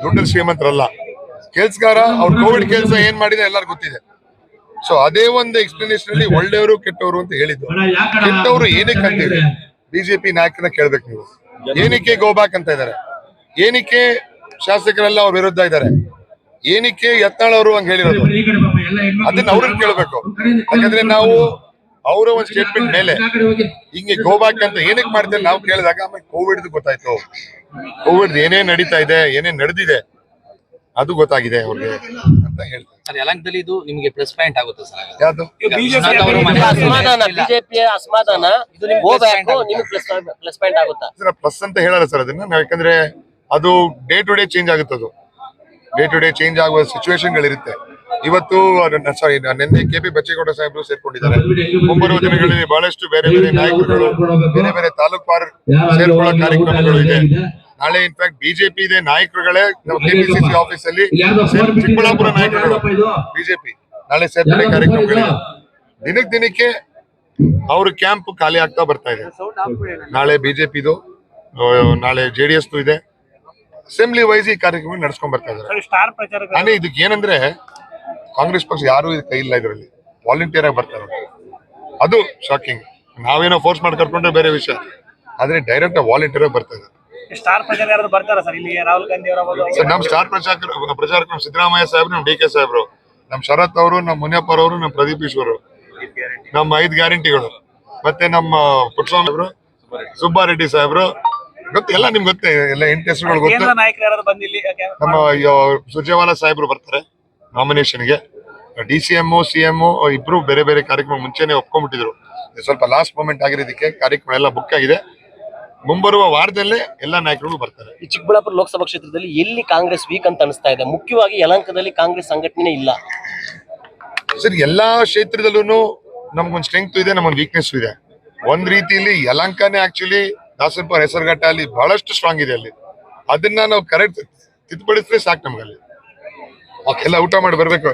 ದುಡ್ಡು ಶ್ರೀಮಂತರಲ್ಲ, ಕೆಲ್ಸಗಾರ. ಅವ್ರು ಕೋವಿಡ್ ಕೆಲಸ ಏನ್ ಮಾಡಿದ್ರೆ ಎಲ್ಲರಿಗೂ ಗೊತ್ತಿದೆ. ಸೊ ಅದೇ ಒಂದು ಎಕ್ಸ್ಪ್ಲನೇಷನ್ ಅಲ್ಲಿ ಒಳ್ಳೆಯವರು ಕೆಟ್ಟವರು ಅಂತ ಹೇಳಿದ್ದು. ಕೆಟ್ಟವರು ಏನಕ್ಕೆ ಅಂತೀವಿ? ಬಿಜೆಪಿ ನಾಯಕರನ್ನ ಕೇಳ್ಬೇಕು ನೀವು. ಏನಕ್ಕೆ ಗೋಬ್ಯಾಕ್ ಅಂತ ಇದಾರೆ? ಏನಕ್ಕೆ ಶಾಸಕರೆಲ್ಲ ಅವ್ರ ವಿರುದ್ಧ ಇದ್ದಾರೆ? ಏನಕ್ಕೆ ಯತ್ನಾಳ್ ಅವರು ಹಂಗ ಹೇಳಿರೋದು? ಅದನ್ನ ಅವ್ರನ್ನ ಕೇಳ್ಬೇಕು. ಯಾಕಂದ್ರೆ ನಾವು ಅವರ ಒಂದು ಸ್ಟೇಟ್ಮೆಂಟ್ ಮೇಲೆ ಹಿಂಗೆ ಗೋಬ್ಯಾಕ್ ಅಂತ ಏನಕ್ಕೆ ಮಾಡ್ತಾರೆ ನಾವು ಕೇಳಿದಾಗ ಆಮೇಲೆ ಕೋವಿಡ್ ಗೊತ್ತಾಯ್ತು. ಕೋವಿಡ್ ಏನೇನ್ ನಡೀತಾ ಇದೆ, ಏನೇನ್ ನಡೆದಿದೆ ಅದು ಗೊತ್ತಾಗಿದೆ ಅವ್ರಿಗೆ ಅಂತ ಹೇಳ್ತಾರೆ. ಯಲಹಂಕದಲ್ಲಿ ಇದು ನಿಮಗೆ ಪ್ಲಸ್ ಪಾಯಿಂಟ್ ಆಗುತ್ತೆ ಸರ್? ಯಾವ್ದು ಅಸಮಾಧಾನ, ಬಿಜೆಪಿಯ ಅಸಮಾಧಾನ ಪ್ಲಸ್ ಪಾಯಿಂಟ್ ಆಗುತ್ತಾ? ಪ್ಲಸ್ ಅಂತ ಹೇಳಲ್ಲ ಸರ್ ಅದನ್ನ ನಾವು. ಯಾಕಂದ್ರೆ ಅದು ಡೇ ಟು ಡೇ ಚೇಂಜ್ ಆಗುತ್ತದು. ಡೇ ಟು ಡೇ ಚೇಂಜ್ ಆಗುವ ಸಿಚುವೇಶನ್ಗಳಿರುತ್ತೆ. ಇವತ್ತು ಸಾರಿ ನಿನ್ನೆ KP ಬಚ್ಚೇಗೌಡ ಸಾಹೇಬರು ಸೇರ್ಕೊಂಡಿದ್ದಾರೆ. ಮುಂಬರುವ ದಿನಗಳಲ್ಲಿ ಬಹಳಷ್ಟು ಬೇರೆ ಬೇರೆ ನಾಯಕರುಗಳು, ಬೇರೆ ಬೇರೆ ತಾಲೂಕು ಸೇರ್ಕೊಳ್ಳೋ ಕಾರ್ಯಕ್ರಮಗಳು ಇದೆ. ನಾಳೆ ಇನ್ಫ್ಯಾಕ್ಟ್ ಬಿಜೆಪಿ ಇದೆ ನಾಯಕರುಗಳೇ KPCC ಆಫೀಸ್ ಅಲ್ಲಿ ಚಿಕ್ಕಬಳ್ಳಾಪುರ ನಾಯಕರುಗಳು ಬಿಜೆಪಿ ನಾಳೆ ಸೇರ್ಪಡೆ ಕಾರ್ಯಕ್ರಮಗಳಿದೆ. ದಿನಕ್ಕೆ ಅವ್ರ ಕ್ಯಾಂಪ್ ಖಾಲಿ ಆಗ್ತಾ ಬರ್ತಾ ಇದೆ. ನಾಳೆ ಬಿಜೆಪಿದು, ನಾಳೆ JDS ಇದೆ. ಅಸೆಂಬ್ಲಿ ವೈಸ್ ಈ ಕಾರ್ಯಕ್ರಮ ನಡ್ಸ್ಕೊಂಡ್ ಬರ್ತಾ ಇದ್ದಾರೆ. ನಾನೇ ಇದಕ್ಕೆ ಏನಂದ್ರೆ ಕಾಂಗ್ರೆಸ್ ಪಕ್ಷ ಯಾರು ಕೈ ಇಲ್ಲ ಇದರಲ್ಲಿ, ವಾಲಂಟಿಯರ್ ಆಗಿ ಬರ್ತಾರೆ. ಅದು ಶಾಕಿಂಗ್. ನಾವೇನೋ ಫೋರ್ಸ್ ಮಾಡಿ ಕರ್ಕೊಂಡ್ರೆ ಬೇರೆ ವಿಷಯ, ಆದ್ರೆ ಡೈರೆಕ್ಟ್ ವಾಲಂಟಿಯರ್ ಆಗಿ ಬರ್ತಾ ಇದ್ದಾರೆ. ನಮ್ ಸ್ಟಾರ್ ಪ್ರಚಾರಕ ಸಿದ್ದರಾಮಯ್ಯ ಸಾಹೇಬ್ರು, ನಮ್ DK ಸಾಹೇಬ್ರು, ನಮ್ ಶರತ್ ಅವರು, ನಮ್ ಮುನಿಯಪ್ಪ ಅವರು, ನಮ್ ಪ್ರದೀಪ್ ಈಶ್ವರ್, ನಮ್ಮ 5 ಗ್ಯಾರಂಟಿಗಳು, ಮತ್ತೆ ನಮ್ಮ ಪುಟ್ಟಸ್ವಾಮಿ ಅವರು, ಸುಬ್ಬಾರೆಡ್ಡಿ ಸಾಹೇಬ್ರು, ಗೊತ್ತು ಎಲ್ಲ ನಿಮ್ಗೆ ಗೊತ್ತೇ. ಎಲ್ಲ 8 ಹೆಸರುಗಳು ಗೊತ್ತು. ನಮ್ಮ ಸುರ್ಜೇವಾಲಾ ಸಾಹೇಬ್ರು ಬರ್ತಾರೆ ನಾಮಿನೇಷನ್ಗೆ. DCM CM ಇಬ್ರು ಬೇರೆ ಬೇರೆ ಕಾರ್ಯಕ್ರಮ ಮುಂಚೆನೆ ಒಪ್ಕೊಂಡ್ಬಿಟ್ಟಿದ್ರು. ಸ್ವಲ್ಪ ಲಾಸ್ಟ್ ಮೂಮೆಂಟ್ ಆಗಿರೋದಕ್ಕೆ ಕಾರ್ಯಕ್ರಮ ಎಲ್ಲ ಬುಕ್ ಆಗಿದೆ. ಮುಂಬರುವ ವಾರದಲ್ಲೇ ಎಲ್ಲಾ ನಾಯಕರು ಬರ್ತಾರೆ. ಈ ಚಿಕ್ಕಬಳ್ಳಾಪುರ ಲೋಕಸಭಾ ಕ್ಷೇತ್ರದಲ್ಲಿ ಎಲ್ಲಿ ಕಾಂಗ್ರೆಸ್ ವೀಕ್ ಅಂತ ಅನಿಸ್ತಾ ಇದೆ? ಮುಖ್ಯವಾಗಿ ಯಲಹಂಕದಲ್ಲಿ ಕಾಂಗ್ರೆಸ್ ಸಂಘಟನೆ ಇಲ್ಲ ಸರ್. ಎಲ್ಲಾ ಕ್ಷೇತ್ರದಲ್ಲೂ ನಮ್ಗೊಂದು ಸ್ಟ್ರೆಂತ್ ಇದೆ, ನಮ್ಗೊಂದು ವೀಕ್ನೆಸ್ ಇದೆ. ಒಂದ್ ರೀತಿಯಲ್ಲಿ ಯಲಹಂಕನೇ ಆಕ್ಚುಲಿ ದಾಸನಪುರ ಹೆಸರುಘಟ್ಟ ಅಲ್ಲಿ ಬಹಳಷ್ಟು ಸ್ಟ್ರಾಂಗ್ ಇದೆ. ಅಲ್ಲಿ ಅದನ್ನ ನಾವು ಕರೆಕ್ಟ್ ತಿದ್ದುಪಡಿಸಿದ್ರೆ ಸಾಕು. ನಮ್ಗಲ್ಲಿ ಎಲ್ಲ ಊಟ ಮಾಡಿ ಬರ್ಬೇಕು.